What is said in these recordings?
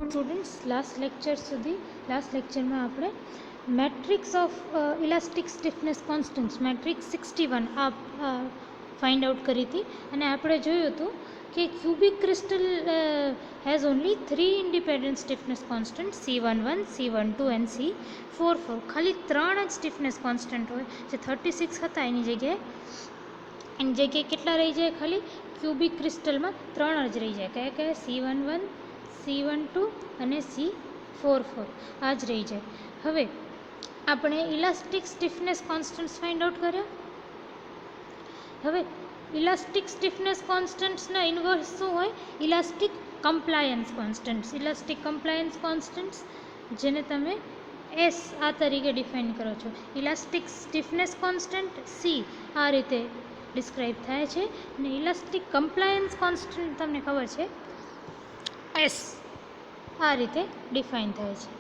Students last લેક્ચરમાં આપણે matrix of elastic stiffness constants matrix 61 find out કરી હતી અને આપણે જોયું હતું કે cubic crystal has only 3 independent stiffness constant C11, C12 and C44. ખાલી 3 જ સ્ટીફનેસ કોન્સ્ટન્ટ હોય જે 36 હતા એની જગ્યાએ કેટલા રહી જાય? ખાલી ક્યુબિક ક્રિસ્ટલમાં 3 જ રહી જાય. કયા કયા? C11, C12 અને C44 આ જ રહી જાય. હવે આપણે elastic stiffness constants find out કર્યા. હવે ઇલાસ્ટિક સ્ટીફનેસ કોન્સ્ટન્ટ્સના ઇન્વર્સ શું હોય? Elastic compliance constants. Elastic compliance constants જેને તમે S આ તરીકે ડિફાઇન કરો છો. ઇલાસ્ટિક સ્ટીફનેસ કોન્સ્ટન્ટ C આ રીતે ડિસ્ક્રાઇબ થાય છે અને ઇલાસ્ટિક કમ્પ્લાયન્સ કોન્સ્ટન્ટ તમને ખબર છે S આ રીતે ડિફાઇન થાય છે.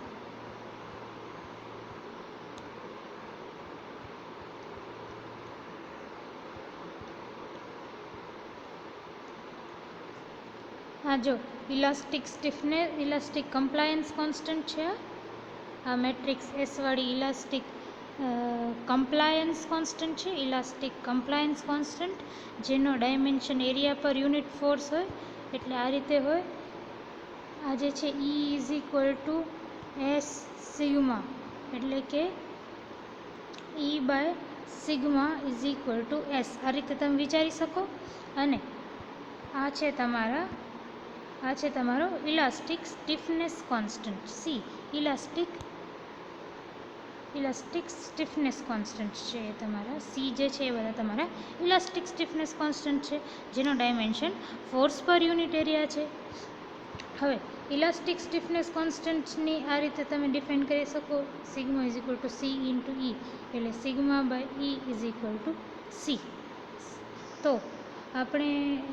હા જો ઇલાસ્ટિક કમ્પ્લાયન્સ કોન્સ્ટન્ટ છે. આ મેટ્રિક્સ S વાળી ઇલાસ્ટિક કમ્પ્લાયન્સ કોન્સ્ટન્ટ છે. ઇલાસ્ટિક કમ્પ્લાયન્સ કોન્સ્ટન્ટ જેનો dimension area per unit force હોય એટલે આ રીતે હોય. આ જે છે E is equal to S sigma એટલે કે E by sigma is equal to S આ રીતે તમે વિચારી શકો. અને આ છે તમારો elastic stiffness constant C. Elastic stiffness constant છે એ તમારા C જે છે એ બધા તમારા ઇલાસ્ટિક સ્ટીફનેસ કોન્સ્ટન્ટ છે જેનો dimension force per unit area છે. હવે ઇલાસ્ટિક સ્ટીફનેસ કોન્સ્ટન્ટની આ રીતે તમે ડિફાઇન કરી શકો. Sigma is equal to C into E એટલે sigma by E is equal to C. તો આપણે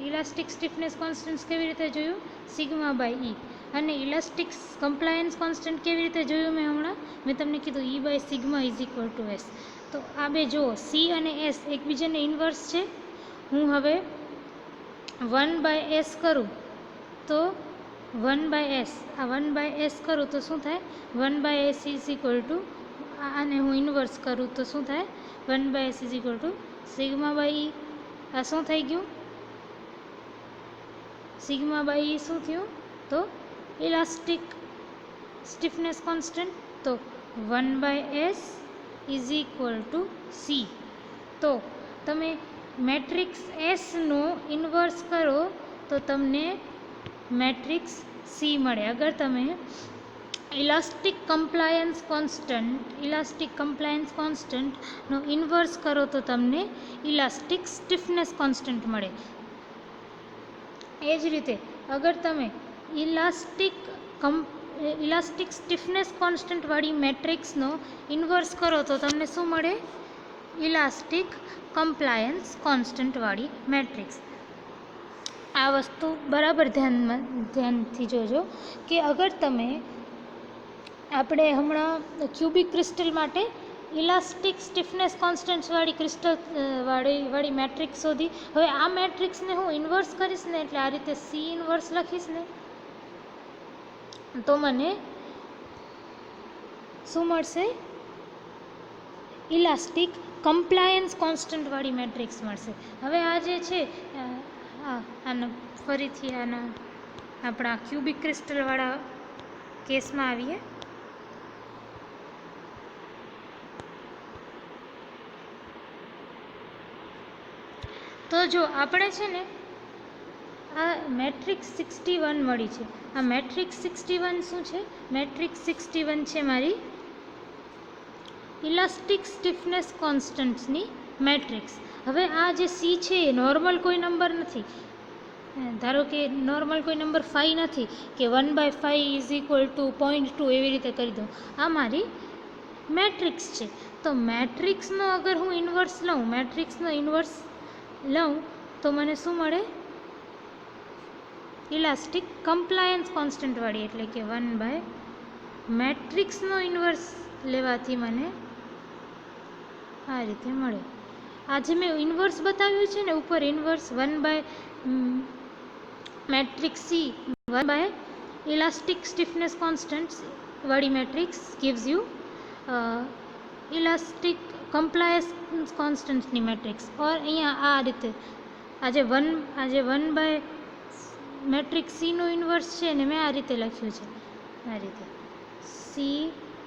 ઇલાસ્ટિક સ્ટીફનેસ કોન્સ્ટન્ટ કેવી રીતે જોયું? Sigma by E. અને ઇલાસ્ટિક કમ્પ્લાયન્સ કોન્સ્ટન્ટ કેવી રીતે જોયું? મેં તમને કીધું E by sigma is equal to S. તો આ બે જુઓ C અને S એકબીજાને ઇન્વર્સ છે. હું હવે 1 બાય S કરું તો 1 બાય S આ 1 બાય S કરું તો શું થાય? 1 by S is equal to આને હું ઇન્વર્સ કરું તો શું થાય? 1 by S is equal to sigma by E. આ શું થઈ ગયું? સિગ્મા બાય E શું થયું? તો ઇલાસ્ટિક સ્ટીફનેસ કોન્સ્ટન્ટ. તો 1 by S is equal to C. તો તમે મેટ્રિક્સ Sનો ઇન્વર્સ કરો તો તમને મેટ્રિક્સ C મળે. અગર તમે ઇલાસ્ટિક કમ્પ્લાયન્સ કોન્સ્ટન્ટનો ઇન્વર્સ કરો તો તમને ઇલાસ્ટિક સ્ટીફનેસ કોન્સ્ટન્ટ મળે. એ જ રીતે અગર તમે ઇલાસ્ટિક સ્ટીફનેસ કોન્સ્ટન્ટવાળી મેટ્રિક્સનો ઇન્વર્સ કરો તો તમને શું મળે? ઇલાસ્ટિક કમ્પ્લાયન્સ કોન્સ્ટન્ટવાળી મેટ્રિક્સ. આ વસ્તુ બરાબર ધ્યાનથી જોજો કે અગર આપણે હમણાં ક્યુબિક ક્રિસ્ટલ માટે ઇલાસ્ટિક સ્ટીફનેસ કોન્સ્ટન્ટ્સવાળી મેટ્રિક્સ શોધી. હવે આ મેટ્રિક્સને હું ઇન્વર્સ કરીશ ને એટલે આ રીતે C ઇન્વર્સ લખીશ ને તો મને શું મળશે? ઇલાસ્ટિક કમ્પ્લાયન્સ કોન્સ્ટન્ટવાળી મેટ્રિક્સ મળશે. હવે આ જે છે ફરીથી આપણા ક્યુબિક ક્રિસ્ટલવાળા કેસમાં આવીએ. તો જો આપણે છે ને આ મેટ્રિક્સ 61 મળી છે. આ મેટ્રિક્સ 61 શું છે? મેટ્રિક્સ 61 છે મારી ઇલાસ્ટિક સ્ટીફનેસ કોન્સ્ટન્ટ્સની મેટ્રિક્સ. હવે આ જે C છે એ નોર્મલ કોઈ નંબર નથી. ધારો કે નોર્મલ કોઈ નંબર 5 નથી કે 1 બાય 5 ઇઝ ઇક્વલ ટુ 0.2 એવી રીતે કરી દઉં. આ મારી મેટ્રિક્સ છે. તો મેટ્રિક્સનો અગર હું ઇન્વર્સ લઉં તો મને શું મળે? ઇલાસ્ટિક કમ્પ્લાયન્સ કોન્સ્ટન્ટવાળી એટલે કે 1 બાય મેટ્રિક્સનો ઇન્વર્સ લેવાથી મને આ રીતે મળે. આજે મેં ઇન્વર્સ બતાવ્યું છે ને ઉપર inverse 1 by matrix C 1 by elastic stiffness constants वाली matrix gives you elastic compliance कॉन्स्टन्ट्सनी मैट्रिक्स और अँ आ रीते आज वन बाय मैट्रिक्स सी नो इन्वर्स है ने मैं आ रीते लख्यु है आ रीते सी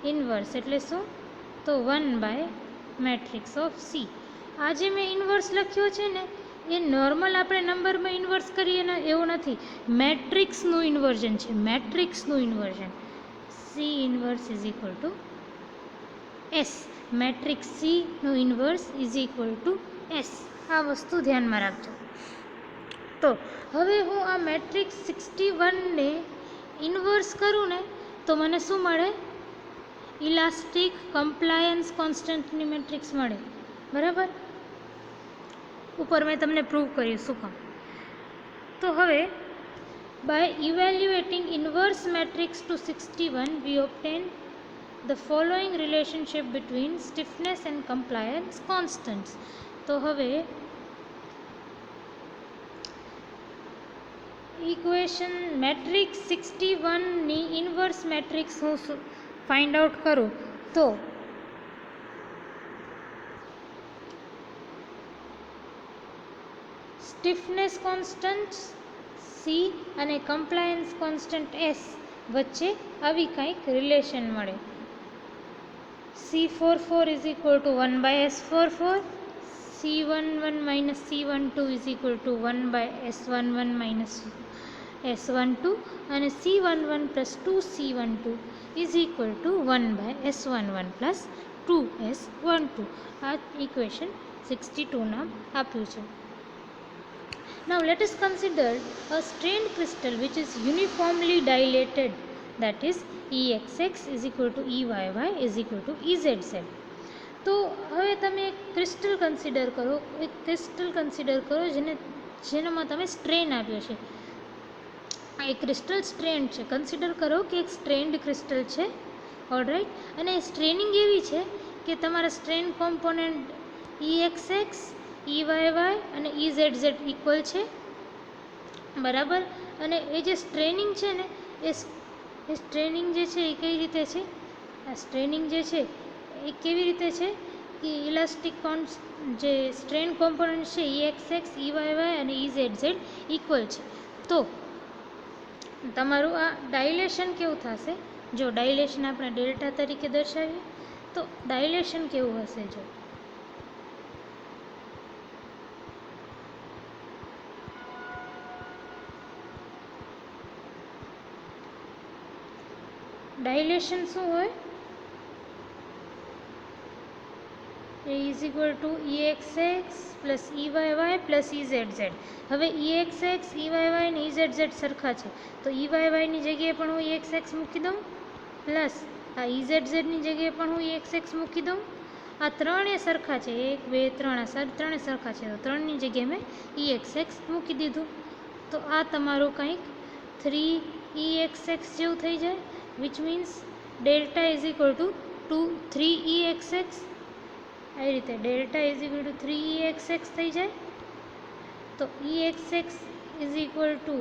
इन्वर्स एटले शू तो 1 बाय मैट्रिक्स ऑफ सी आज मैं इन्वर्स लख्यो है ने ये नॉर्मल આપણે નંબરમાં ઇન્વર્સ કરીએ ને એવું નથી મેટ્રિક્સનું ઇન્વર્ઝન છે મેટ્રિક્સનું inversion C inverse is equal to S matrix C નું inverse is equal to S આ વસ્તુ ધ્યાનમાં રાખજો તો હવે હું આ મેટ્રિક્સ 61 ને ઇન્વર્સ કરું ને તો મને શું મળે ઇલાસ્ટિક કમ્પ્લાયન્સ કોન્સ્ટન્ટની મેટ્રિક્સ મળે બરાબર ऊपर मैं तमने प्रूव कर्यु शू काम तो हवे by evaluating inverse matrix to 61 we obtain the following relationship between stiffness and compliance constants तो हवे इक्वेशन मैट्रिक्स 61 नी इन्वर्स मैट्रिक्स हूँ फाइंड आउट करूँ तो स्टिफनेस कॉन्स्टन्ट सी अने कम्प्लायन्स कॉन्स्टन्ट एस वच्चे आवी कंईक रिलेशन मळे C44 is equal to 1 by S44 C11 minus C12 is equal to 1 by S11 minus S12 अने C11 plus 2C12 is equal to 1 by S11 plus 2S12 आ equation 62 नाम आप्युं छे। Now let us consider a strained crystal which is uniformly dilated, that is EXX is equal to EYY is equal to EZZ. तो હવે તમે એક crystal consider કરો જેનામાં તમે સ્ટ્રેન આપ્યો છે એક ક્રિસ્ટલ સ્ટ્રેન્ડ છે કન્સિડર કરો કે એક સ્ટ્રેન્ડ ક્રિસ્ટલ છે ઓલરાઈટ અને સ્ટ્રેનિંગ એવી છે કે તમારા સ્ટ્રેન કોમ્પોનન્ટ EXX EYY અને EZZ ઇક્વલ છે બરાબર અને એ જે સ્ટ્રેનિંગ છે ને એ સ્ટ્રેનિંગ જે છે એ કઈ રીતે છે આ સ્ટ્રેનિંગ જે છે એ કેવી રીતે છે કે ઇલાસ્ટિક જે સ્ટ્રેન કોમ્પોનન્ટ છે EXX EYY અને EZZ ઇક્વલ છે તો તમારું આ ડાયલેશન કેવું થશે જો ડાયલેશન આપણે ડેલ્ટા તરીકે દર્શાવીએ તો ડાયલેશન કેવું હશે જો डायलेशन शू हो is equal to EXX plus EYY plus EZZ हवे EXX EYY ने EZZ सरखा है तो EYY नी जगह पण हूँ EXX मूकी दूँ प्लस आ EZZ नी जगह पण हूँ EXX मूकी दूँ आ त्रणेय सरखा है 1 2 3 आ त्रणेय सरखा है तो 3 नी जगह में EXX मूकी दीधुं तो आ तमारो कंईक 3EXX जेवुं थई जाए which means delta is equal to 3EXX आ रीते delta is equal to 3EXX थी जाए तो EXX is equal to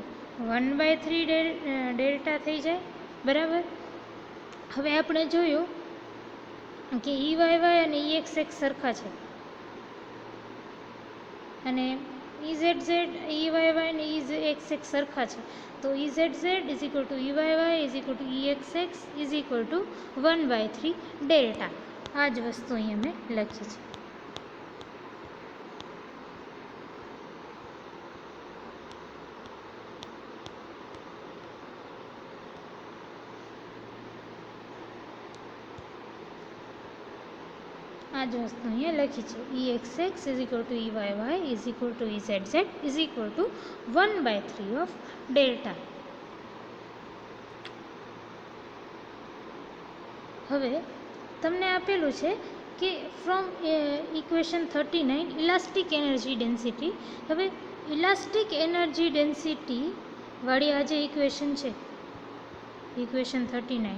1/3 delta थी जाए बराबर हवे आपणे जोयुं कि EYY અને EXX सरखा है अने EZZ EYY અને EXX सरखा है तो EZZ is equal to EYY is equal to EXX is equal to 1/3 delta आज वस्तु अहीं अमे लखी है। आज वस्तु अहीं लखी है EXX is equal to EYY is equal to EZZ is equal to 1/3 of delta हवे तमने आपेलू है कि from equation 39 elastic energy density हवे इलास्टिक एनर्जी डेन्सिटी वाली आज इक्वेशन है इक्वेशन 39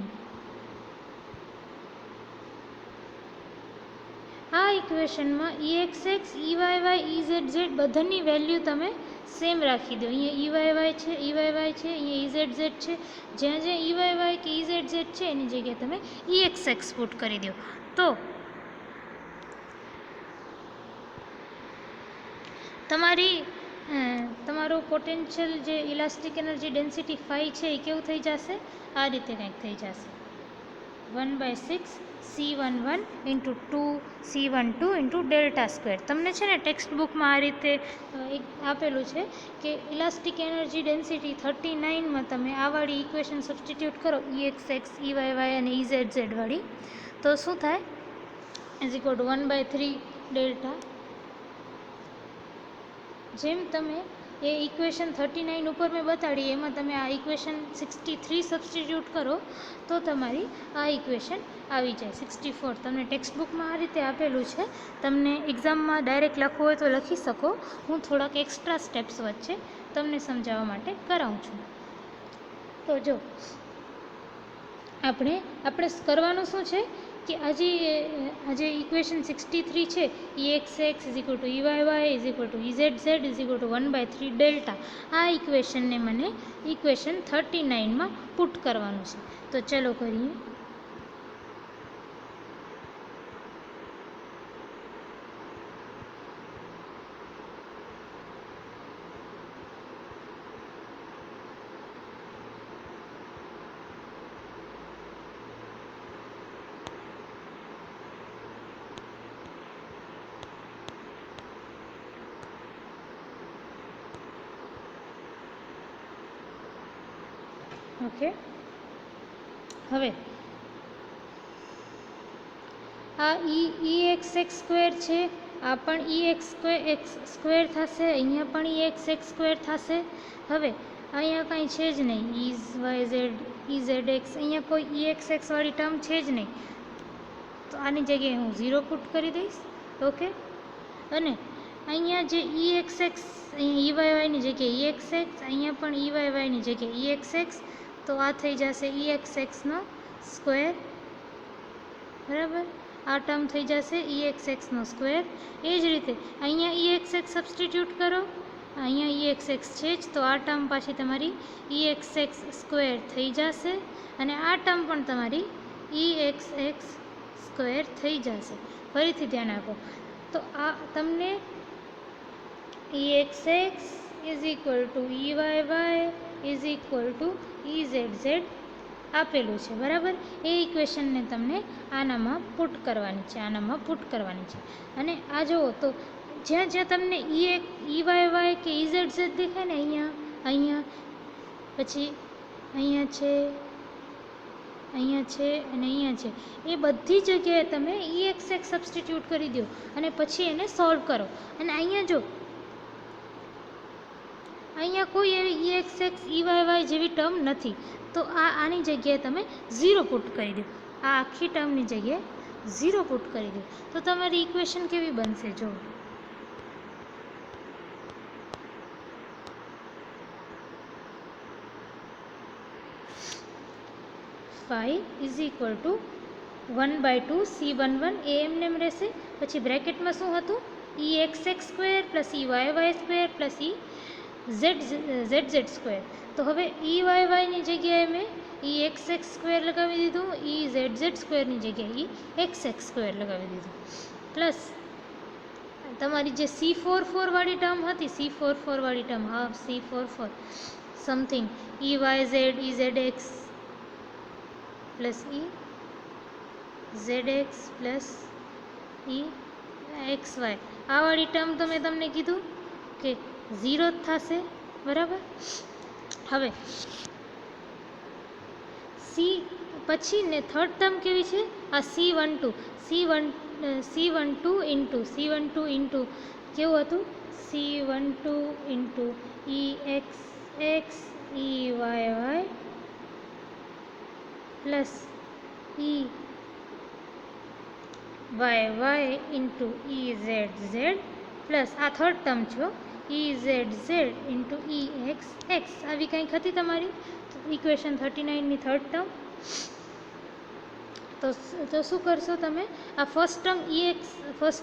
आ इक्वेशन में EXX EYY EZZ बधानी वेल्यू तमे સેમ રાખી દો. અહીંયા EYY છે, EYY છે, અહીંયા EZZ છે. જ્યાં જ્યાં EYY કે EZZ છે એની જગ્યાએ તમે EXX પુટ કરી દો. તો તમારો પોટેન્શિયલ જે ઇલાસ્ટિક એનર્જી ડેન્સિટી 5 છે એ કેવું થઈ જશે? આ રીતે કંઈક થઈ જશે. 1/6 C11 into 2 C12 into delta square. તમને છે ને ટેક્સ્ટ બુકમાં આ રીતે એક આપેલું છે કે ઇલાસ્ટિક એનર્જી ડેન્સિટી 39માં તમે આ વાળી ઇક્વેશન સબસ્ટિટ્યૂટ કરો, EXX, EYY અને EZZ વાળી, તો શું થાય? Is equal to 1/3 delta. જેમ તમે એ ઇક્વેશન 39 ઉપર મેં બતાડી એમાં તમે આ ઇક્વેશન 63 સબસ્ટિટ્યૂટ કરો તો તમારી આ ઇક્વેશન આવી જાય 64. તમને ટેક્સ્ટ બુકમાં આ રીતે આપેલું છે. તમને એક્ઝામમાં ડાયરેક્ટ લખવું હોય તો લખી શકો. હું થોડાક એક્સ્ટ્રા સ્ટેપ્સ વચ્ચે તમને સમજાવવા માટે કરાવું છું. તો જો આપણે કરવાનું શું છે કે આજે ઇક્વેશન 63 છે, EXX is equal two EYY is equal two EZZ is equal to 1/3 delta. આ ઇક્વેશનને મને ઇક્વેશન 39માં પુટ કરવાનું છે. તો ચલો કરીએ. ઓકે, હવે આ EXX સ્ક્વેર છે, આ પણ EX સ્ક્વેર થશે, અહીંયા પણ EXX સ્ક્વેર થશે. હવે અહીંયા કાંઈ છે જ નહીં, EYZ, EZX, અહીંયા કોઈ EXX વાળી ટર્મ છે જ નહીં. તો આની જગ્યાએ હું 0 પુટ કરી દઈશ. ઓકે, અને અહીંયા જે EXX, અહીંયા EYYની જગ્યાએ EXX, અહીંયા પણ EYYની જગ્યાએ EXX, તો આ થઈ જશે EXXનો સ્ક્વેર. બરાબર, આ ટર્મ થઈ જશે EXXનો સ્ક્વેર. એ જ રીતે અહીંયા EXX સબસ્ટિટ્યૂટ કરો, અહીંયા EXX છે જ, તો આ ટર્મ પાછી તમારી EXX સ્ક્વેર થઈ જશે અને આ ટર્મ પણ તમારી EXX સ્ક્વેર થઈ જશે. ફરીથી ધ્યાન આપો. તો આ તમને EXX is equal two EYY is equal two EZZ આપેલું છે. બરાબર, એ ઇક્વેશનને તમને આનામાં પુટ કરવાની છે. અને આ જુઓ તો જ્યાં જ્યાં તમને EYY કે EZZ દેખાય ને, અહીંયા પછી અહીંયા છે અને અહીંયા છે, એ બધી જગ્યાએ તમે EXX સબસ્ટિટ્યૂટ કરી દો અને પછી એને સોલ્વ કરો. અને અહીંયા જો અહીંયા કોઈ એવી EXX, EYY જેવી ટર્મ નથી, તો આની જગ્યાએ તમે 0 પુટ કરી દો. આ આખી ટર્મની જગ્યાએ 0 પુટ કરી દો તો તમારી ઇક્વેશન કેવી બનશે? જો 5 ઇઝ ઇક્વલ ટુ 1/2 C11 એ એમને એમ રહેશે. પછી બ્રેકેટમાં શું હતું? EXX square plus EYY square plus ZZ square. તો હવે EYYની જગ્યાએ મેં EXX સ્ક્વેર લગાવી દીધું, EZZ સ્ક્વેરની જગ્યાએ EXX સ્ક્વેર લગાવી દીધું, પ્લસ તમારી જે C44 વાળી ટર્મ હતી, C44 વાળી ટર્મ, હા C44 something EYZ EZX plus EZX plus EXY, આ વાળી ટર્મ તો મેં તમને કીધું કે 0 જ થશે. બરાબર, હવે પછી ને થર્ડ ટર્મ કેવી છે? આ C12 ઇન્ટુ કેવું હતું? C12 into EXX EYY plus EYY into EZZ plus આ થર્ડ ટર્મ છે EZZ ઇન્ટુ EXX. આવી કંઈક હતી તમારી ઇક્વેશન 39ની થર્ડ ટર્મ. તો શું કરશો તમે? આ ફર્સ્ટ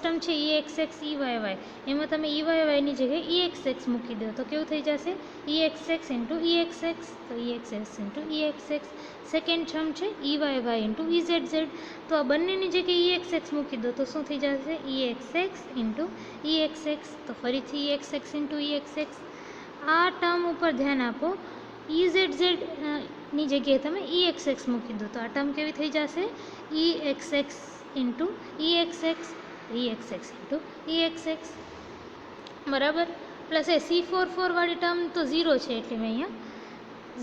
ટર્મ છે EXX EYY, એમાં તમે EYYની જગ્યાએ EXX મૂકી દો તો કેવું થઈ જશે? EXX ઇન્ટુ EXX, તો EXX into EXX. Second term છે EYY ઇન્ટુ EZZ, તો આ બંનેની જગ્યાએ EXX મૂકી દો તો શું થઈ જશે? EXX ઇન્ટુ EXX, તો ફરીથી EXX ઇન્ટુ EXX. આ ટર્મ ઉપર ધ્યાન આપો, EZZ ની જગ્યાએ તમે EXX મૂકી દો તો આ ટર્મ કેવી થઈ જશે? EXX into EXX, EXX into EXX, બરાબર. પ્લસ એ C44 વાળી ટર્મ તો 0 છે એટલે મેં અહીંયા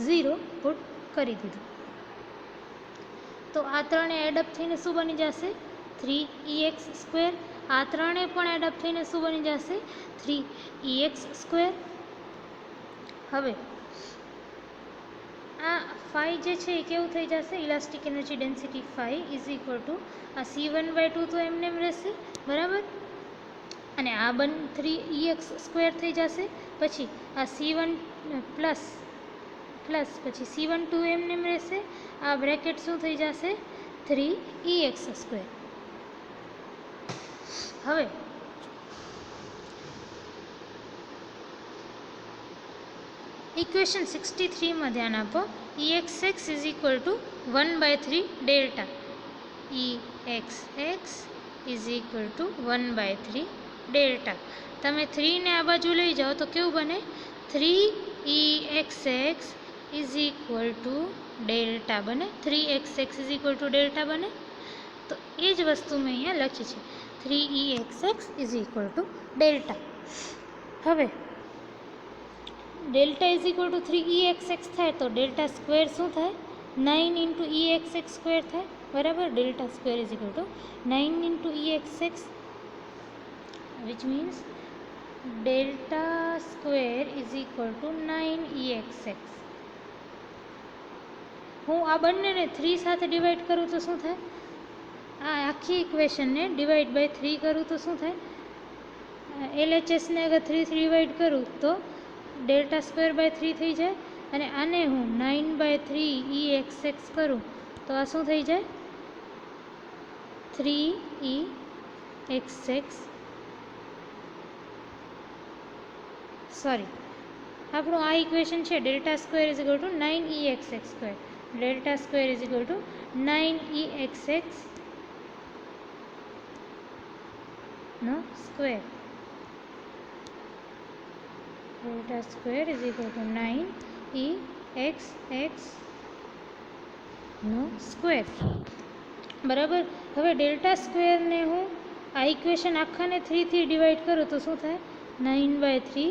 0 પુટ કરી દીધું. તો આ ત્રણે એડઅપ થઈને શું બની જશે? 3EX². આ ત્રણે પણ એડઅપ થઈને શું બની જશે? 3EX². હવે આ ફાઈ જે છે એ કેવું થઈ જશે? Elastic energy density phi is equal to આ C1/2 તો એમને એમ રહેશે, બરાબર. અને આ 3EX² થઈ જશે. પછી આ C1 પ્લસ પછી C12 એમને એમ રહેશે. આ બ્રેકેટ શું થઈ જશે? 3EX². હવે ઇક્વેશન 63 માં ધ્યાન આપો. EXX is equal to 1/3 delta. EXX is equal to 1/3 delta. તમે 3 ને આ બાજુ લઈ જાઓ તો કેવું બને? 3EXX is equal to delta બને. 3XX is equal to delta બને. તો એ જ વસ્તુ મેં અહીંયા લખી છે, 3EXX is equal to delta. હવે delta is equal to 3EXX થાય તો ડેલ્ટા સ્ક્વેર શું થાય? 9 ઇન્ટુ EXX² થાય, બરાબર. Delta square is equal two 9 into EXX, which means delta square is equal to 9EXX. હું આ બંનેને 3 સાથે ડિવાઈડ કરું તો શું થાય? આ આખી ઇક્વેશનને ડિવાઈડ બાય 3 કરું તો શું થાય? LHSને અગર 3 ડિવાઈડ કરું તો ડેલ્ટા સ્ક્વેર બાય 3 થઈ જાય. અને આને હું 9/3EXX કરું તો આ શું થઈ જાય? 3EXX. સોરી, આપણું આ ઇક્વેશન છે delta square is equal to 9EXX². Delta square is equal to 9EXX નો square. Delta square is equal to 9EXX નો સ્ક્વેર, બરાબર. હવે ડેલ્ટા સ્ક્વેરને હું આ ઇક્વેશન આખાને 3 થી ડિવાઈડ કરું તો શું થાય? 9/3.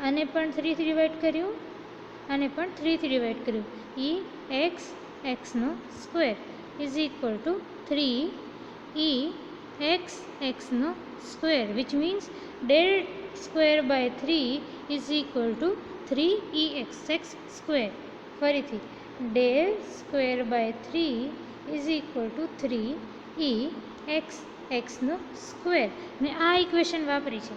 આને પણ 3 થી ડિવાઈડ કર્યું, આને પણ 3 થી ડિવાઈડ કર્યું. EXX નો square is equal to 3EXX નો square, which means del square by 3 is equal to 3EXX². ફરીથી del square by 3 is equal to 3EXX નો સ્ક્વેર. મેં આ ઇક્વેશન વાપરી છે,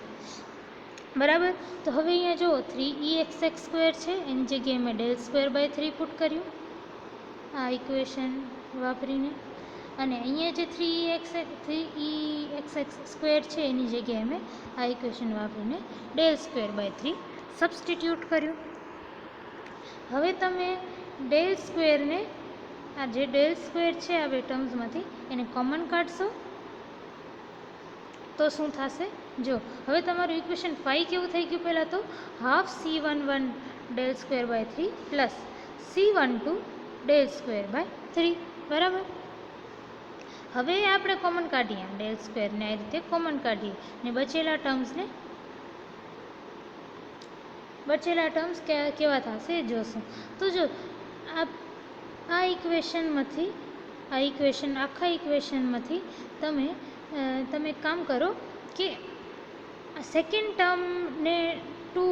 બરાબર. તો હવે અહીંયા જુઓ 3EXX² છે, એની જગ્યાએ મેં ડેલ સ્ક્વેર બાય 3 પુટ કર્યું આ ઇક્વેશન વાપરીને. અને અહીંયા જે 3EXX² છે એની જગ્યાએ મેં આ ઇક્વેશન વાપરીને ડેલ સ્ક્વેર બાય 3 સબસ્ટિટ્યૂટ કર્યું. હવે તમે ડેલ સ્ક્વેરને, આ જે ડેલ સ્ક્વેર છે આ બે ટર્મ્સમાંથી એને કોમન કાઢશો તો શું થશે? જો હવે તમારું ઇક્વેશન 5 કેવું થઈ ગયું? પહેલાં તો half C11 del square by 3 plus C12 del square by 3, બરાબર. હવે આપણે કોમન કાઢીએ, ડેલ સ્ક્વેરને આ રીતે કોમન કાઢીએ ને બચેલા ટર્મ્સ કેવા થશે જોશું. તો જો આ ઇક્વેશનમાંથી આખા ઇક્વેશનમાંથી તમે કામ કરો કે સેકન્ડ ટર્મને 2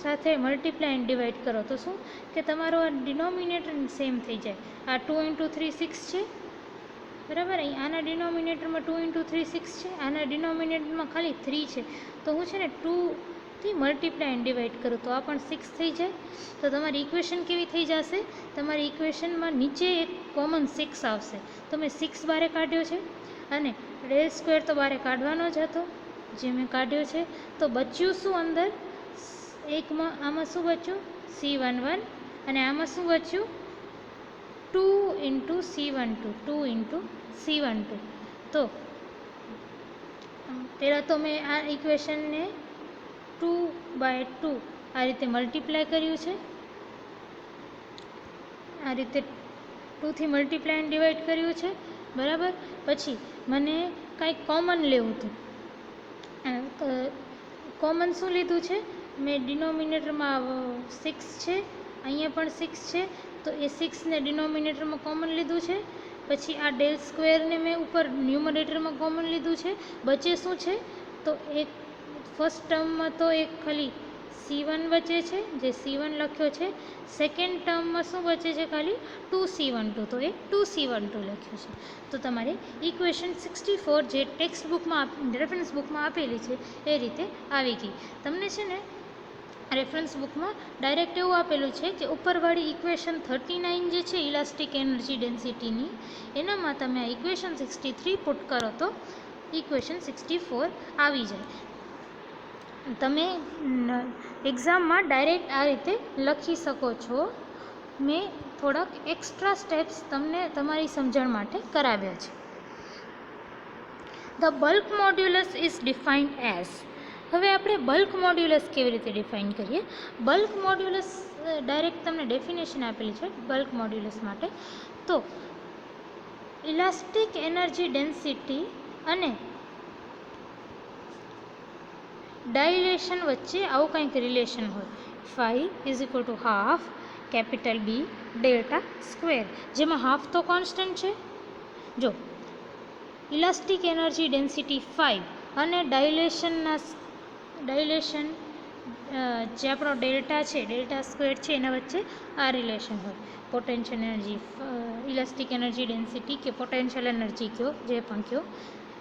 સાથે મલ્ટીપ્લાય એન્ડ ડિવાઈડ કરો તો શું કે તમારો આ ડિનોમિનેટર સેમ થઈ જાય. આ 2 × 3 6 છે, બરાબર. અહીં આના ડિનોમિનેટરમાં 2 × 3 6 છે, આના ડિનોમિનેટરમાં ખાલી 3 છે. તો હું છે ને 2 થી મલ્ટીપ્લાય એન્ડ ડિવાઈડ કરો તો આ પણ 6 થઈ જાય. તો તમારી ઇક્વેશન કેવી થઈ જશે? તમારી ઇક્વેશનમાં નીચે એક કોમન 6 આવશે. તમે 6 બારે કાઢ્યો છે અને ડેલ સ્ક્વેર તો બારે કાઢવાનો જ હતો, જે મેં કાઢ્યો છે. તો બચ્યું શું અંદર? એકમાં આમાં શું બચ્યું? C11 અને આમાં શું બચ્યું? 2 ઇન્ટુ C12, 2 ઇન્ટુ C12. તો પહેલાં તો મેં આ ઇક્વેશનને 2/2 આ રીતે મલ્ટીપ્લાય કર્યું છે. આ રીતે 2 થી મલ્ટીપ્લાય એન્ડ ડિવાઈડ કર્યું છે, બરાબર. પછી મને કાંઈક કોમન લેવું હતું. કોમન શું લીધું છે? મેં ડિનોમિનેટરમાં 6 છે, અહીંયા પણ 6 છે, તો એ 6ને ડિનોમિનેટરમાં કોમન લીધું છે. પછી આ ડેલ સ્ક્વેરને મેં ઉપર ન્યુમરેટરમાં કોમન લીધું છે. બચે શું છે? તો એક ફર્સ્ટ ટર્મમાં તો એક ખાલી C1 બચે છે, જે C1 લખ્યો છે. સેકન્ડ ટર્મમાં શું બચે છે? ખાલી 2C12, તો એ 2C12 લખ્યું છે. તો તમારે ઇક્વેશન 64 જે ટેક્સ્ટ બુકમાં રેફરન્સ બુકમાં આપેલી છે એ રીતે આવી ગઈ. તમને છે ને રેફરન્સ બુકમાં ડાયરેક્ટ એવું આપેલું છે કે ઉપરવાળી ઇક્વેશન 39 જે છે ઇલાસ્ટિક એનર્જી ડેન્સિટીની, એનામાં તમે આ ઇક્વેશન 63 પુટ કરો તો ઇક્વેશન 64 આવી જાય. તમે એક્ઝામમાં ડાયરેક્ટ આ રીતે લખી શકો છો. મેં થોડાક એક્સ્ટ્રા સ્ટેપ્સ તમને તમારી સમજણ માટે કરાવ્યા છે. The bulk modulus is defined as. હવે આપણે બલ્ક મોડ્યુલસ કેવી રીતે ડિફાઇન કરીએ? બલ્ક મોડ્યુલસ ડાયરેક્ટ તમને ડેફિનેશન આપેલી છે બલ્ક મોડ્યુલસ માટે. તો ઇલાસ્ટિક એનર્જી ડેન્સિટી અને ડાયલેશન વચ્ચે આવું કંઈક રિલેશન હોય. Phi is equal to half capital B delta square, જેમાં હાફ તો કોન્સ્ટન્ટ છે. જો ઇલાસ્ટિક એનર્જી ડેન્સિટી 5 અને ડાયલેશન જે આપણો ડેલ્ટા છે, ડેલ્ટા સ્ક્વેર છે, એના વચ્ચે આ રિલેશન હોય. Potential energy, elastic energy density કે પોટેન્શિયલ એનર્જી કહો, જે પણ કહો,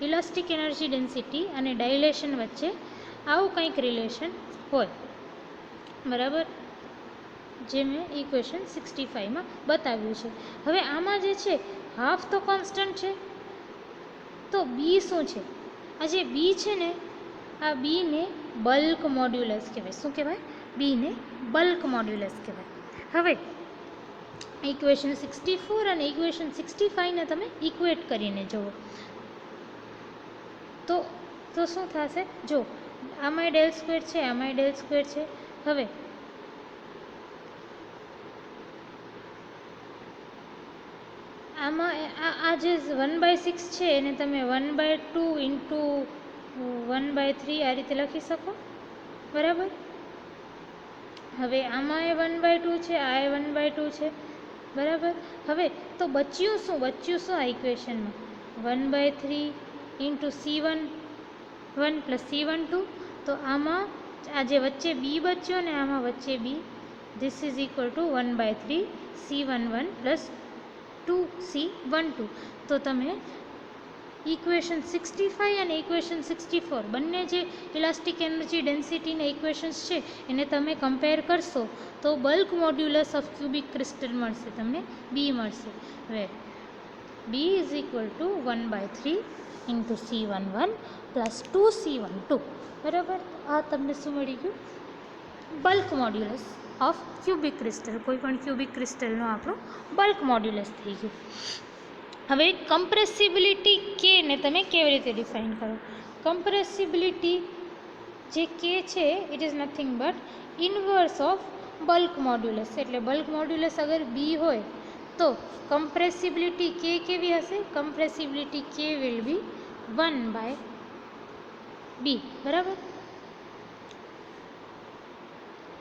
ઇલાસ્ટિક એનર્જી ડેન્સિટી અને ડાયલેશન વચ્ચે આવું કંઈક રિલેશન હોય, બરાબર, જે મેં ઇક્વેશન 65માં બતાવ્યું છે. હવે આમાં જે છે હાફ તો કોન્સ્ટન્ટ છે, તો બી શું છે? આ જે બી છે ને, આ બીને બલ્ક મોડ્યુલસ કહેવાય. શું કહેવાય? બીને બલ્ક મોડ્યુલસ કહેવાય. હવે ઇક્વેશન 64 અને ઇક્વેશન 65ને તમે ઇક્વેટ કરીને જુઓ તો શું થશે? જો આમાંય ડેલ સ્ક્વેર છે, આમાંય ડેલ સ્ક્વેર છે. હવે આમાં આ જે 1/6 છે એને તમે 1/2 ઇન્ટુ 1/3 આ રીતે લખી શકો, બરાબર. હવે આમાં એ 1/2 છે, આ એ 1/2 છે, બરાબર. હવે તો બચ્યું શું આ ઇક્વેશનમાં? 1/3 ઇન્ટુ C11 પ્લસ C12. તો આમાં આ જે વચ્ચે બી બચ્યો ને, આમાં વચ્ચે B, this is equal to 1/3 C11 plus 2C12. તો તમે ઇક્વેશન 65 અને ઇક્વેશન 64 બંને જે ઇલાસ્ટિક એનર્જી ડેન્સિટીના ઇક્વેશન્સ છે એને તમે કમ્પેર કરશો તો bulk modulus of cubic crystal મળશે, તમને બી મળશે. હવે B is equal to 1/3 into C11 plus 2C12, બરાબર. આ તમને શું મળી ગયું? Bulk modulus of cubic crystal. કોઈ પણ ક્યુબિક ક્રિસ્ટલનો આપણો બલ્ક મોડ્યુલસ થઈ ગયું. હવે કમ્પ્રેસિબિલિટી કે ને તમે કેવી રીતે ડિફાઇન કરો? કમ્પ્રેસિબિલિટી જે કે છે it is nothing but inverse of bulk modulus. એટલે બલ્ક મોડ્યુલસ અગર બી હોય તો કમ્પ્રેસિબિલિટી કે કેવી હશે? કમ્પ્રેસિબિલિટી કે વિલ બી 1/b, બરાબર.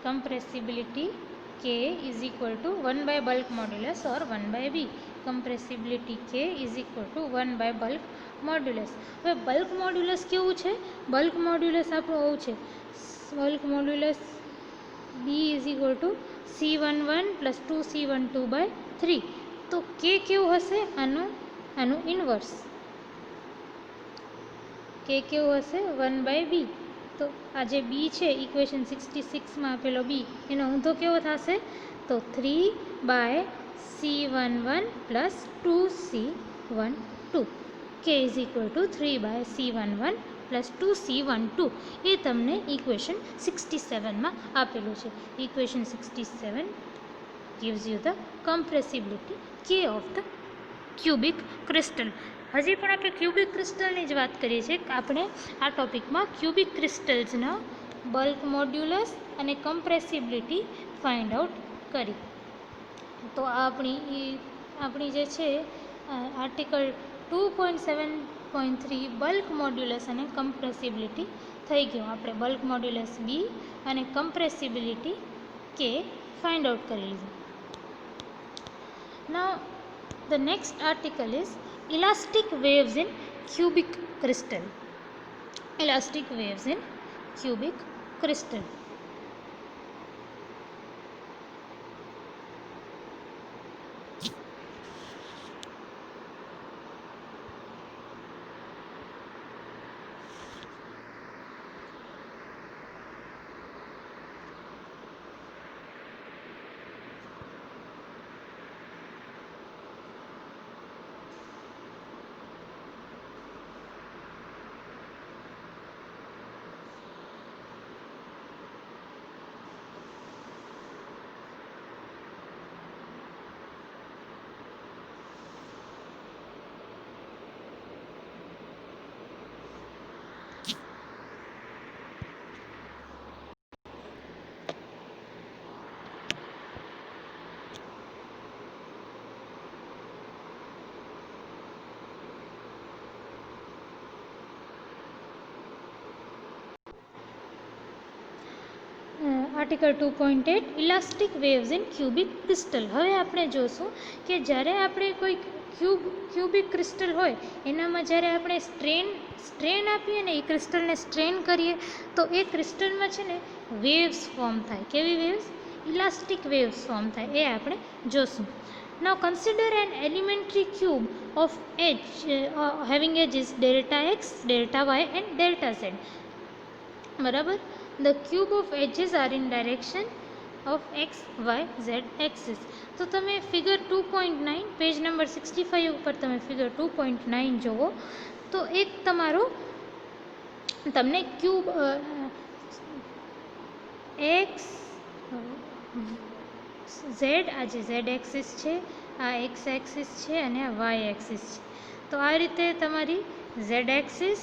compressibility K is equal to 1 by bulk modulus or 1 by B. Compressibility K is equal to 1 by bulk modulus. હવે બલ્ક મોડ્યુલસ કેવું છે? બલ્ક મોડ્યુલસ આપણું આવું છે. Bulk modulus B is equal to C11 plus 2C12 by 3. તો K કેવું હશે? આનું ઇન્વર્સ. K કેવું હશે? 1 by B. तो आ जे बी है इक्वेशन 66 में आपेलो बी एनो ऊंधो केवो थशे तो 3/C11 प्लस 2C12 के is equal to 3/C11 plus 2C12 ये तमने इक्वेशन 67 में आपेलू है। Equation 67 gives you the compressibility K of the cubic crystal. हजी पण आपणे क्यूबिक क्रिस्टलनी ज वात करीए छीए। आपणे आ टॉपिकमां क्यूबिक क्रिस्टल्सना बल्क मॉड्यूलस अने कम्प्रेसिबिलिटी फाइंड आउट करी। तो आपणी जे छे आर्टिकल 2.7.3 बल्क मॉड्यूलस अने कम्प्रेसिबिलिटी थई गयुं। आपणे बल्क मॉड्यूलस बी अने कम्प्रेसिबिलिटी के फाइंड आउट करी लीधुं। Now the next article is elastic waves in cubic crystal. Elastic waves in cubic crystal. Article 2.8 elastic waves in cubic crystal. हवे आपणे जोशुं कि ज्यारे आपणे कोई क्यूबिक क्रिस्टल होय एनामां ज्यारे आपणे स्ट्रेन आपीए ने ए क्रिस्टलने स्ट्रेन करीए तो ए क्रिस्टलमां छे ने वेव्स फॉर्म थाय। केवी वेव्स? इलास्टिक वेव्स फॉर्म थाय ए आपणे जोशुं। Now consider an elementary cube of edge having edges delta x, delta y and delta z. बराबर? The cube of edges are in direction of x, y, z axis. तो तमे figure 2.9 page number 65 पर तमे figure 2.9 जोवो तो एक तमारो तमने cube x Z आज Z axis है, आ एक्स एक्सिस है और आ वाय एक्सिस है। तो आ रीते तमारी झेड एक्सिस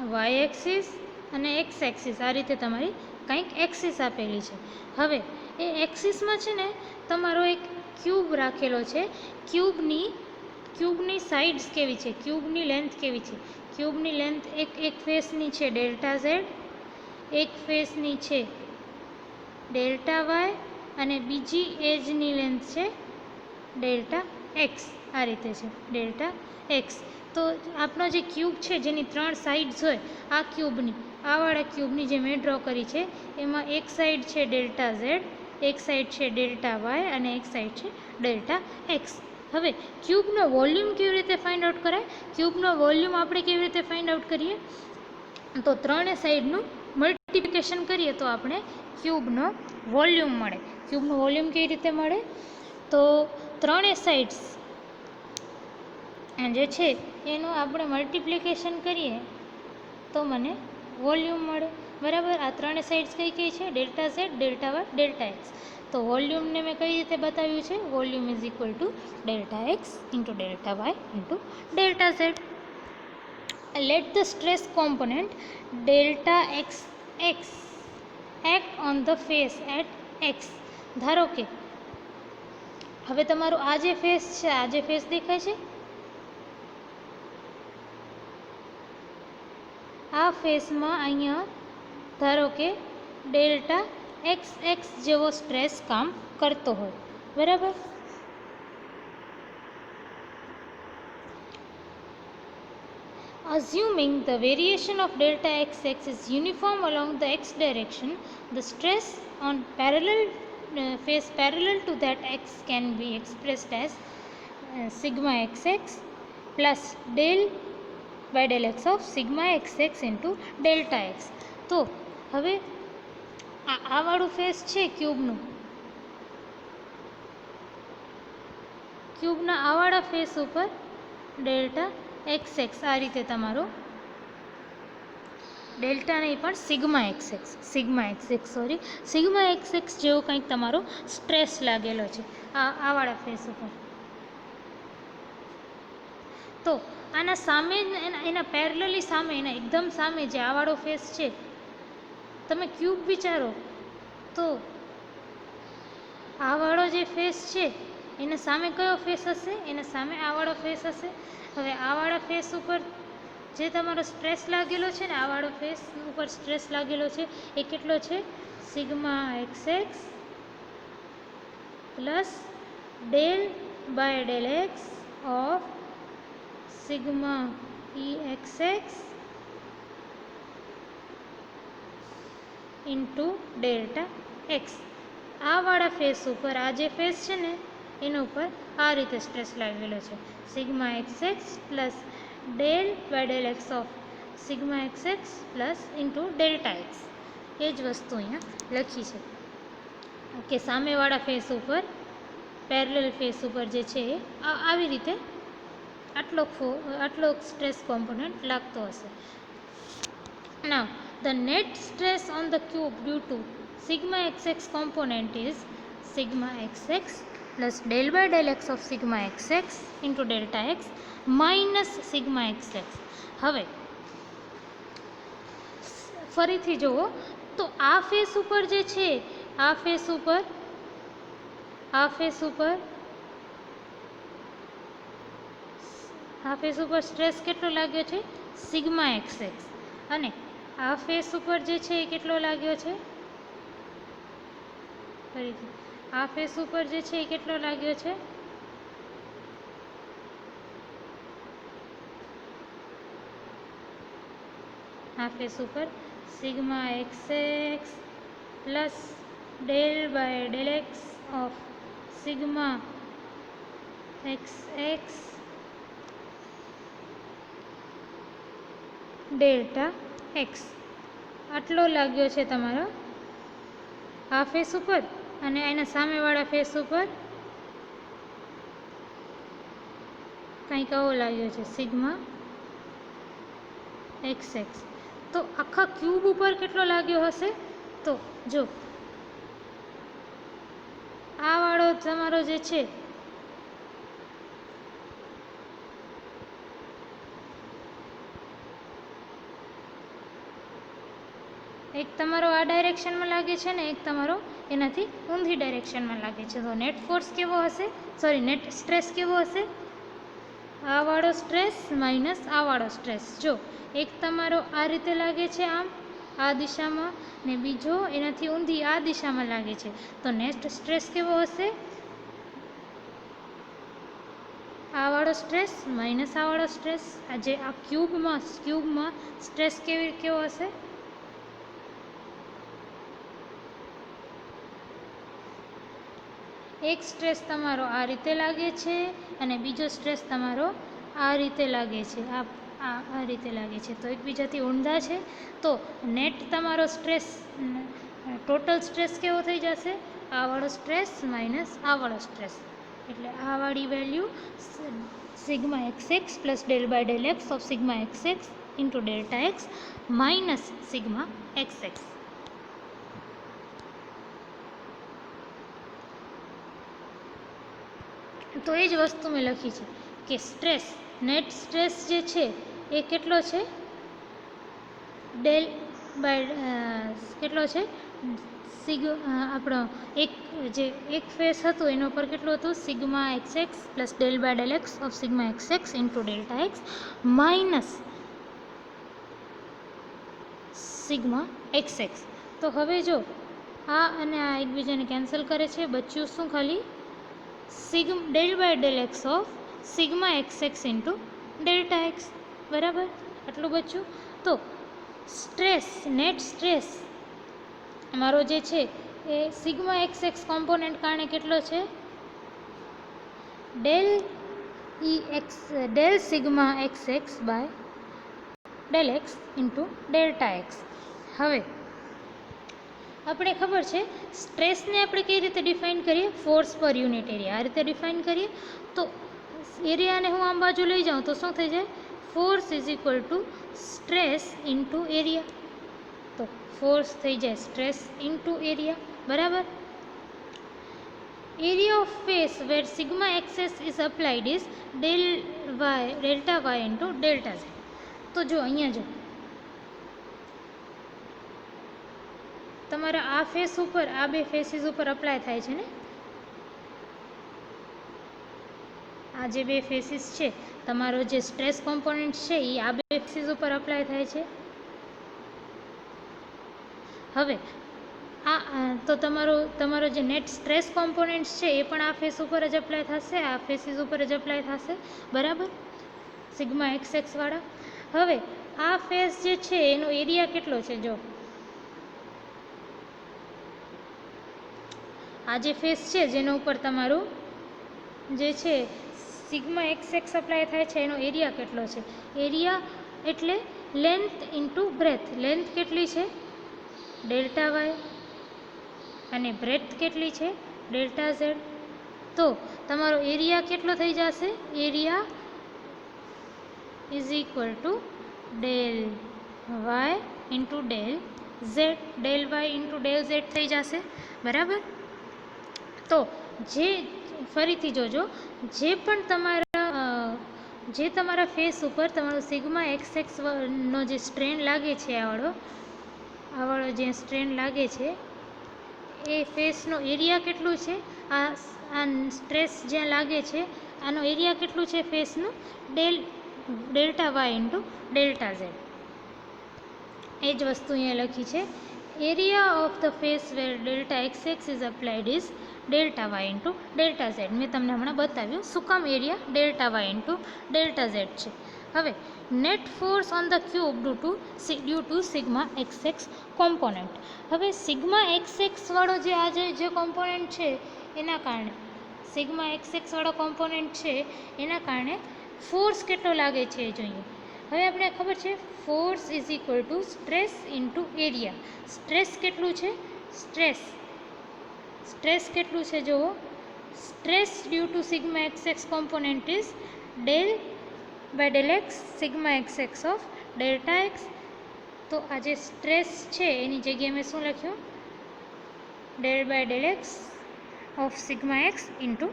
वाय एक्सिस અને एक्स एक्सिस आ रीते तमारी કંઈક एक्सिस आपेली है। हवे ए एक्सिस में छे ने तमारो एक क्यूब राखेलो छे। क्यूबनी साइड्स केवी छे, क्यूबनी लेंथ केवी छे? क्यूबनी लेंथ एक फेसनी छे डेल्टा झेड, एक फेसनी छे डेल्टा वाय અને બીજી એજની લેન્થ છે डेल्टा एक्स। आ रीते छे डेल्टा एक्स। तो आपनो जे क्यूब है जेनी 3 साइड्स होय आ क्यूबनी आ वाळा क्यूबनी जे मैं ड्रॉ करी है एमां एक साइड है डेल्टा झेड, एक साइड है डेल्टा वाय और एक साइड है डेल्टा एक्स। हवे क्यूबनो वॉल्यूम केवी रीते फाइंड आउट कराय? क्यूबनो वॉल्यूम आपणे केवी रीते फाइंड आउट करीए? तो 3 साइडनुं मल्टिप्लिकेशन करीए तो आपणे क्यूबनो वॉल्यूम मळे। क्यूबनो वॉल्यूम केवी रीते मळे? तो 3 साइड्स जे छे एनुं आपणे मल्टिप्लिकेशन करीए तो मने वॉल्यूम मळे। बराबर? आ 3 साइड्स कई कई छे? Delta Z, delta Y, delta X. तो वॉल्यूम ने मैं कई रीते बताव्युं छे? Volume is equal to delta X into delta Y into delta Z. Let the stress component delta X X act on the face at X. धारो के हवे तमारो आ जे फेस छे, आ जे फेस देखाय छे आ फेस में अहींया धारो के डेल्टा एक्स एक्स जेवो स्ट्रेस काम करतो होय। बराबर? Assuming the variation of delta x is uniform along the x direction, the stress on parallel face parallel to that x can be expressed as sigma xx plus del by del x of sigma xx into delta x. તો હવે આ વાળું face છે ક્યુબના આ વાળા face ઉપર delta X x આ રીતે તમારો ડેલ્ટા નહીં પણ સિગ્મા એક્સ એક્સ જેવો કંઈક તમારો સ્ટ્રેસ લાગેલો છે આ વાળા ફેસ ઉપર. તો આના સામે એના પેરેલલી સામે એના એકદમ સામે જે આ વાળો ફેસ છે, તમે ક્યુબ વિચારો તો આ વાળો જે ફેસ છે એના સામે કયો ફેસ હશે? એના સામે આ વાળો ફેસ હશે. હવે આ વાળા ફેસ ઉપર જે તમારો સ્ટ્રેસ લાગેલો છે ને, આ વાળો ફેસ ઉપર સ્ટ્રેસ લાગેલો છે એ કેટલો છે? Sigma x x plus del by del x of sigma E X X into delta X. આ વાળા ફેસ ઉપર આ જે ફેસ છે ને એના ઉપર આ રીતે સ્ટ્રેસ લાગેલો છે, sigma x x plus del by del x of sigma x x plus into delta X. એ જ વસ્તુ અહીંયા લખી છે કે સામેવાળા ફેસ ઉપર પેરેલલ ફેસ ઉપર જે છે એ આવી રીતે આટલો સ્ટ્રેસ કોમ્પોનન્ટ લાગતો હશે. Now the net stress on the cube due to sigma xx component is sigma xx plus del by del x of sigma xx into delta x minus sigma xx. હવે ફરીથી જુઓ તો આ face ઉપર જે છે આ ફેસ ઉપર સ્ટ્રેસ કેટલો લાગ્યો છે? Sigma x x. અને આ ફેસ ઉપર જે છે એ કેટલો લાગ્યો છે? ફરીથી આ ફેસ ઉપર જે છે એ કેટલો લાગ્યો છે? આ ફેસ ઉપર sigma x x plus del by del x of sigma x X delta X આટલો લાગ્યો છે તમારો આ ફેસ ઉપર. અને એના સામેવાળા ફેસ ઉપર કંઈક આવો લાગ્યો છે, સિગ્મા એક્સ એક્સ. તો આખા ક્યુબ ઉપર કેટલો લાગ્યો હશે? તો જો આ વાળો તમારો જે છે એક તમારો આ ડાયરેક્શનમાં લાગે છે ને એક તમારો એનાથી ઊંધી ડાયરેક્શનમાં લાગે છે. તો નેટ ફોર્સ કેવો હશે? નેટ સ્ટ્રેસ કેવો હશે? આ વાળો સ્ટ્રેસ માઇનસ આ વાળો સ્ટ્રેસ. જો એક તમારો આ રીતે લાગે છે આમ આ દિશામાં, ને બીજો એનાથી ઊંધી આ દિશામાં લાગે છે, તો નેટ સ્ટ્રેસ કેવો હશે? આ વાળો સ્ટ્રેસ માઇનસ આ વાળો સ્ટ્રેસ. આ જે આ ક્યુબમાં સ્ટ્રેસ કેવો હશે? એક સ્ટ્રેસ તમારો આ રીતે લાગે છે અને બીજો સ્ટ્રેસ તમારો આ રીતે લાગે છે, આ રીતે લાગે છે, તો એકબીજાથી ઊંધા છે. તો નેટ તમારો સ્ટ્રેસ ટોટલ સ્ટ્રેસ કેવો થઈ જશે? આ વાળો સ્ટ્રેસ માઇનસ આ વાળો સ્ટ્રેસ. એટલે આ વાળી value sigma x x plus del by del x of sigma x X into delta X minus sigma x X. તો એ જ વસ્તુ મેં લખી છે કે સ્ટ્રેસ નેટ સ્ટ્રેસ જે છે એ કેટલો છે? ડેલ બાય કેટલો છે? આપણો એક ફેસ હતું એના ઉપર કેટલું હતું? Sigma x x plus del by del x of sigma x X into delta X minus sigma x X. તો હવે જો આ અને આ એકબીજાને કેન્સલ કરે છે, બચ્યું શું? ખાલી del by del x of sigma x X into delta X. બરાબર, આટલું બચ્યું. તો સ્ટ્રેસ નેટ સ્ટ્રેસ મારો જે છે એ સિગ્મા એક્સ એક્સ કોમ્પોનન્ટ કારણે કેટલો છે? Del sigma x X by del X into delta X. હવે આપણે ખબર છે સ્ટ્રેસને આપણે કઈ રીતે ડિફાઇન કરીએ? Force per unit area. આ રીતે ડિફાઇન કરીએ તો એરિયાને હું આમ બાજુ લઈ જાઉં તો શું થઈ જાય? Force is equal to stress into area. તો ફોર્સ થઈ જાય સ્ટ્રેસ ઇન્ટુ એરિયા, બરાબર. Area of face where sigma X X is applied is delta Y into delta Z. તો જો અહીંયા જો તમારા આ ફેસ ઉપર આ બે ફેસીસ ઉપર અપ્લાય થાય છે ને, આ જે બે ફેસીસ છે તમારો જે સ્ટ્રેસ કોમ્પોનન્ટ છે એ આ બે ફેસીસ ઉપર અપ્લાય થાય છે. હવે તો તમારો જે નેટ સ્ટ્રેસ કોમ્પોનન્ટ છે એ પણ આ ફેસ ઉપર જ અપ્લાય થશે, આ ફેસીસ ઉપર જ અપ્લાય થશે, બરાબર, સિગ્મા એક્સ એક્સ વાળા. હવે આ ફેસ જે છે એનો એરિયા કેટલો છે? જો આ જે ફેસ છે જેના ઉપર તમારું જે છે સિગ્મા એક્સ એક્સ અપ્લાય થાય છે એનો એરિયા કેટલો છે? એરિયા એટલે લેન્થ ઇન્ટુ બ્રેથ. લેન્થ કેટલી છે? Delta Y. અને બ્રેથ કેટલી છે? Delta Z. તો તમારો એરિયા કેટલો થઈ જશે? Area is equal to del Y into del Z. Del Y into del Z થઈ જશે, બરાબર. તો ફરીથી જોજો, જે પણ તમારા ફેસ ઉપર તમારો સિગ્મા એક્સ એક્સ નો જે સ્ટ્રેન લાગે છે, આ વાળો જે સ્ટ્રેન લાગે છે એ ફેસનો એરિયા કેટલું છે? આ સ્ટ્રેસ જ્યાં લાગે છે આનો એરિયા કેટલું છે ફેસનું? Delta Y into delta Z. એ જ વસ્તુ અહીંયા લખી છે. Area of the face where delta X X is applied is delta Y into delta Z. મેં તમને હમણાં બતાવ્યું શું કામ area delta Y into delta Z છે. હવે net force on the cube due to sigma x X component. હવે sigma x X વાળો જે કોમ્પોનન્ટ છે એના કારણે, સિગ્મા એક્સ એક્સ વાળો કોમ્પોનન્ટ છે એના કારણે ફોર્સ કેટલો લાગે છે એ જોઈએ. હવે આપણે ખબર છે force is equal to stress into area. Stress કેટલું છે? સ્ટ્રેસ કેટલું છે જુઓ. Stress due to sigma x X component is del by del X sigma x X of delta X. તો આ જે સ્ટ્રેસ છે એની જગ્યાએ મેં શું લખ્યું? Del by del x of sigma X into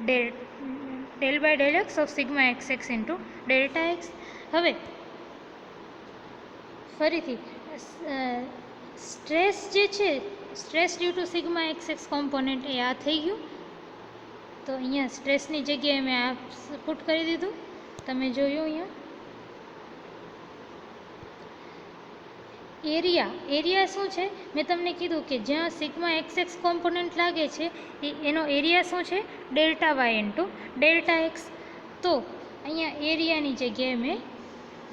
del by del x of sigma x X into delta X. હવે ફરીથી સ્ટ્રેસ જે છે, stress due to sigma x X component એ આ થઈ ગયું. તો અહીંયા સ્ટ્રેસની જગ્યાએ મેં આ પુટ કરી દીધું, તમે જોયું અહીંયા. એરિયા શું છે? મેં તમને કીધું કે જ્યાં સિગ્મા એક્સ એક્સ કોમ્પોનન્ટ લાગે છે એનો એરિયા શું છે? Delta Y into delta X. તો અહીંયા એરિયાની જગ્યાએ મેં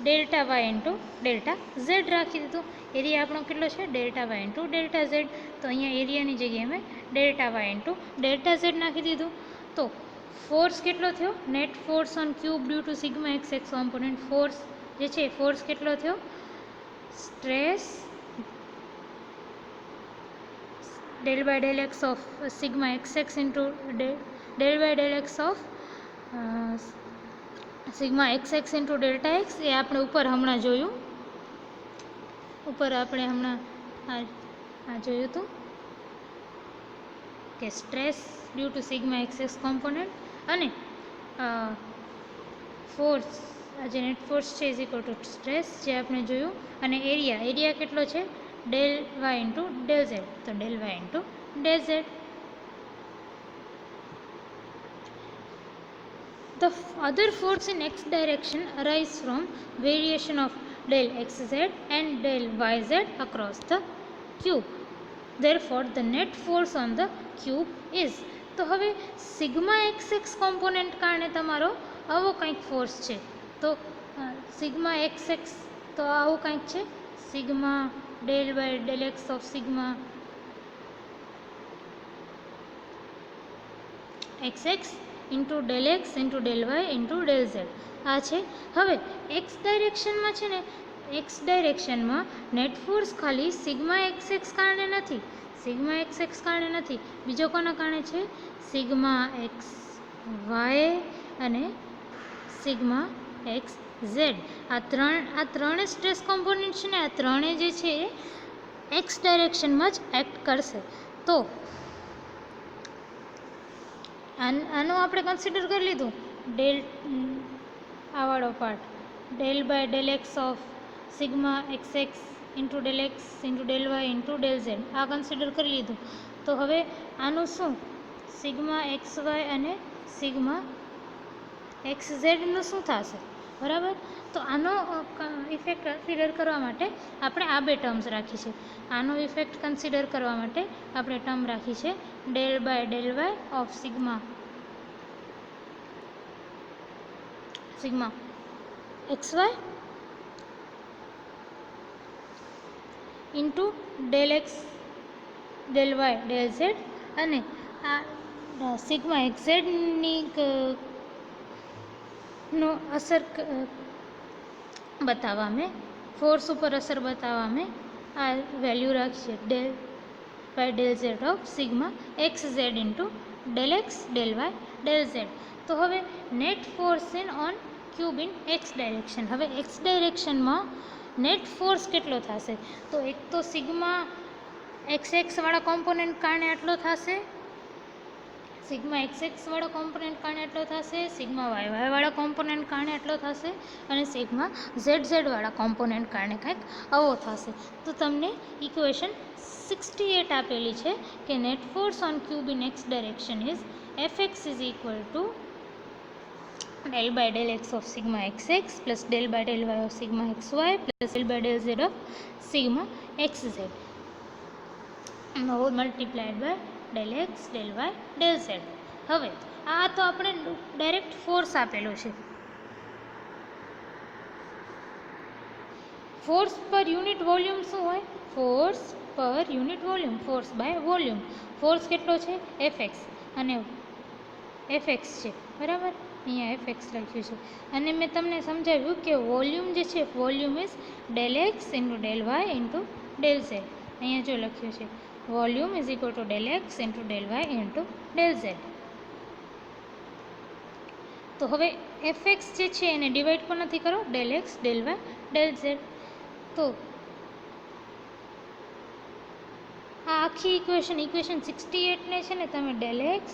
delta Y into delta Z રાખી દીધું. એરિયા આપણો કેટલો છે? Delta Y into delta Z. તો અહીંયા એરિયાની જગ્યાએ મેં delta Y into delta Z નાખી દીધું. તો ફોર્સ કેટલો થયો? Net force on cube due to sigma x X component. Force જે છે ફોર્સ કેટલો થયો? Stress del by del x of sigma x X into del by del x of sigma x X into delta X. એ આપણે ઉપર હમણાં જોયું, ઉપર આપણે હમણાં આ જોયું હતું કે stress due to sigma x X component અને ફોર્સ, આ જે નેટ ફોર્સ છે ઇઝ ઇક્વલ ટુ સ્ટ્રેસ જે આપણે જોયું. અને એરિયા કેટલો છે? Del Y into del Z. તો del Y into del Z. The other force in x direction arise from variation of del xz and del yz across the cube. Therefore, the net force on the cube is. તો હવે sigma x X component કારણે તમારો આવો કંઈક force છે. તો sigma x X તો આવું કંઈક છે, sigma del by del x of sigma x X into del X into del Y into del Z આ છે. હવે એક્સ ડાયરેક્શનમાં છે ને, એક્સ ડાયરેક્શનમાં નેટ ફોર્સ ખાલી સિગ્મા એક્સ એક્સ કારણે નથી, સિગ્મા એક્સ એક્સ કારણે નથી, બીજો કોના કારણે છે? સિગ્મા એક્સ વાય અને સિગ્મા એક્સ ઝેડ. આ ત્રણે સ્ટ્રેસ કોમ્પોનન્ટ છે ને, આ ત્રણે જે છે એ એક્સ ડાયરેક્શનમાં જ એક્ટ કરશે. તો આનું આપણે કન્સિડર કરી લીધું ડેલ, આવાળો part del by del x of sigma x X into del X into del Y into del Z આ કન્સિડર કરી લીધું. તો હવે આનું શું? સિગ્મા એક્સ વાય અને સિગ્મા એક્સ ઝેડનું શું થશે? બરાબર. તો આનો ઇફેક્ટ કન્સિડર કરવા માટે આપણે આ બે ટર્મ્સ રાખી છે. આનો ઇફેક્ટ કન્સિડર કરવા માટે આપણે ટર્મ રાખી છે del by del Y of sigma x Y into del x del Y del Z, અને આ સિગ્મા એક્સ ઝેડની નો અસર બતાવવા મેં, ફોર્સ ઉપર અસર બતાવવા મેં આ વેલ્યુ રાખી છે del by del Z of sigma x Z into del x del Y del Z. તો હવે net force in on cube in x direction. હવે એક્સ ડાયરેક્શનમાં નેટ ફોર્સ કેટલો થશે? તો એક તો સિગ્મા એક્સ એક્સ વાળા કોમ્પોનન્ટ કારણે આટલો થશે, સિગ્મા એક્સ એક્સ વાળા કોમ્પોનન્ટ કારણે એટલો થશે, સિગ્મા વાય વાય વાળા કોમ્પોનન્ટ કારણે એટલો થશે, અને સિગ્મા ઝેડ ઝેડ વાળા કોમ્પોનન્ટ કારણે કંઈક આવો થશે. તો તમને ઇક્વેશન 68 આપેલી છે કે net force on cube in x direction is F x is equal to del by del x of sigma x x plus del by del Y of sigma x Y plus del by del Z of sigma x z multiplied by del x del Y del z. હવે આ તો આપણે direct force આપેલો છે. Force per unit volume શું હોય? Force per unit volume, force by volume. Force કેટલો છે? એફ એક્સ, અને એફ એક્સ છે બરાબર, અહીંયા એફ એક્સ લખ્યું છે. અને મેં તમને સમજાવ્યું કે વોલ્યુમ જે છે, volume is del X into del Y into del Z. અહીંયા જો લખ્યું છે volume is equal to del X into del Y into del Z. તો હવે એફ એક્સ જે છે એને ડિવાઈડ પણ નથી કરો, del x del Y del Z. તો આ આખી ઇક્વેશન 68 ને છે ને તમે del x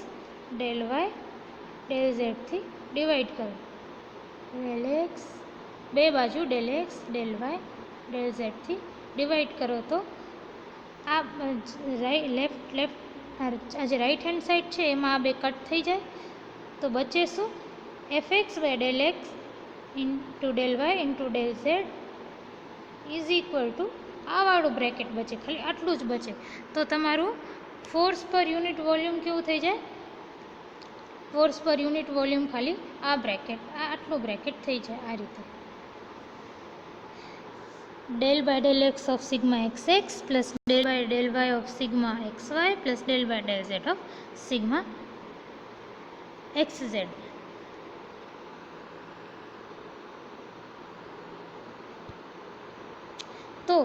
del Y del ઝેડથી ડિવાઈડ કરો. ડેલ એક્સ બે બાજુ del x del Y del ઝેડથી ડિવાઈડ કરો તો આ લેફ્ટ આ જે રાઈટ હેન્ડ સાઈડ છે એમાં આ બે કટ થઈ જાય. તો બચે શું? F X by del X into del Y into del Z is equal to આ વાળું બ્રેકેટ બચે, ખાલી આટલું જ બચે. તો તમારું ફોર્સ પર યુનિટ વોલ્યુમ કેવું થઈ જાય? ફોર્સ પર યુનિટ વોલ્યુમ ખાલી આ બ્રેકેટ, આ આટલું બ્રેકેટ થઈ જાય આ રીતે. Del by del x of sigma x x plus del by del Y of sigma x Y plus del by del Z of sigma x Z. તો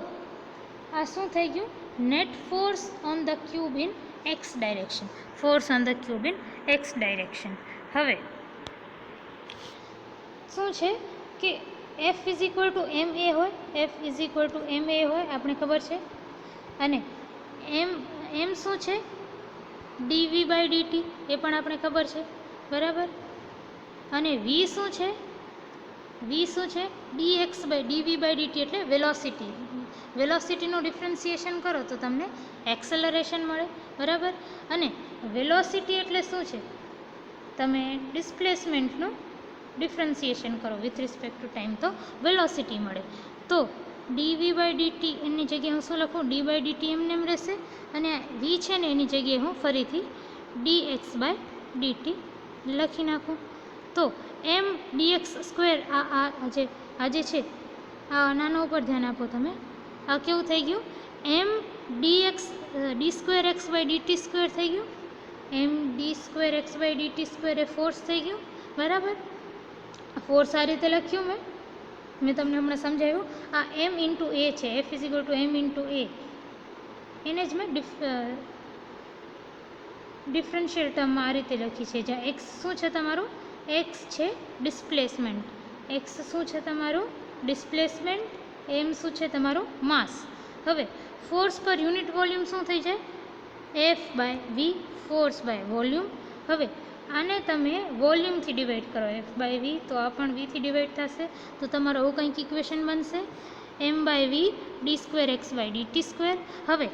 આ શું થઈ ગયું? Net force on the cube in x direction, force on the cube in x direction. હવે શું છે કે F is equal to M A હોય, F is equal to M A હોય આપણે ખબર છે, અને એમ શું છે? ડીવી બાય ડીટી એ પણ આપણે ખબર છે બરાબર. અને વી શું છે? વી શું છે? D X by D V by D T એટલે વેલોસિટી. વેલોસિટીનું ડિફરન્સિએશન કરો તો તમને એક્સેલરેશન મળે બરાબર. અને વેલોસિટી એટલે શું છે? તમે ડિસ્પ્લેસમેન્ટનું ડિફરન્સિએશન કરો વિથ રિસ્પેક્ટ ટુ ટાઈમ તો વેલોસિટી મળે. તો ડીવી બાય ડીટી એની જગ્યાએ હું શું લખું? ડી બાય ડીટી એમને એમ રહેશે, અને વી છે ને એની જગ્યાએ હું ફરીથી ડી એક્સ બાય ડીટી લખી નાખું. તો એમ ડીએક્સ સ્ક્વેર આ જે છે આ નાનો ઉપર ધ્યાન આપો તમે. આ કેવું થઈ ગયું? M D square X by D T square થઈ ગયું. M D square X by D T square એ ફોર્સ થઈ ગયું, બરાબર. ફોર્સ આ રીતે લખ્યું મેં તમને હમણાં સમજાવ્યું. આ એમ ઇન્ટુ એ છે, F is equal to m into a, એને જ મેં ડિફરન્શિયલ ટર્મમાં આ રીતે લખી છે. જ્યાં એક્સ શું છે તમારું, એક્સ છે ડિસ્પ્લેસમેન્ટ, એક્સ શું છે તમારું ડિસ્પ્લેસમેન્ટ, એમ શું છે તમારું માસ. હવે ફોર્સ પર યુનિટ વોલ્યુમ શું થઈ જાય, F by V, force by volume. હવે આને તમે વોલ્યુમથી ડિવાઈડ કરો, એફ બાય વી, તો આ પણ વીથી ડિવાઈડ થશે, તો તમારું આવું કંઈક ઇક્વેશન બનશે, M by V D square X by D T square. હવે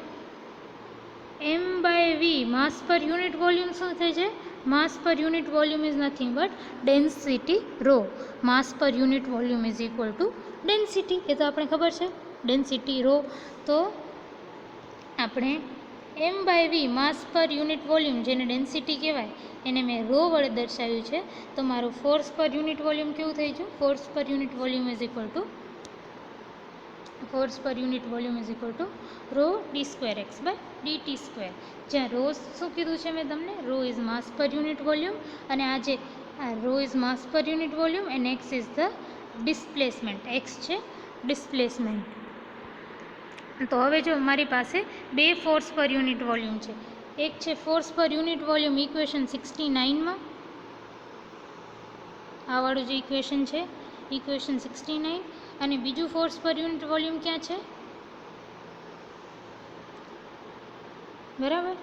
M by V mass per unit volume શું થઈ જાય, mass per unit volume is nothing but density rho. Mass per unit volume is equal to density, એ તો આપણે ખબર છે, density row. તો આપણે એમ by V mass per unit volume, જેને ડેન્સિટી કહેવાય, એને મેં રો વડે દર્શાવ્યું છે. તો મારું ફોર્સ પર યુનિટ વોલ્યુમ કેવું થઈ ગયું, force per unit volume is equal to rho D square X by D T square. જ્યાં રો શું કીધું છે મેં તમને, row is mass per unit volume, અને આ જે row is mass per unit volume and x is the displacement, x છે ડિસ્પ્લેસમેન્ટ. તો હવે જો મારી પાસે બે ફોર્સ પર યુનિટ વોલ્યુમ છે. એક છે force per unit volume equation 69માં, આ વાળું જે ઇક્વેશન છે ઇક્વેશન 69, અને બીજું ફોર્સ પર યુનિટ વોલ્યુમ ક્યાં છે, બરાબર.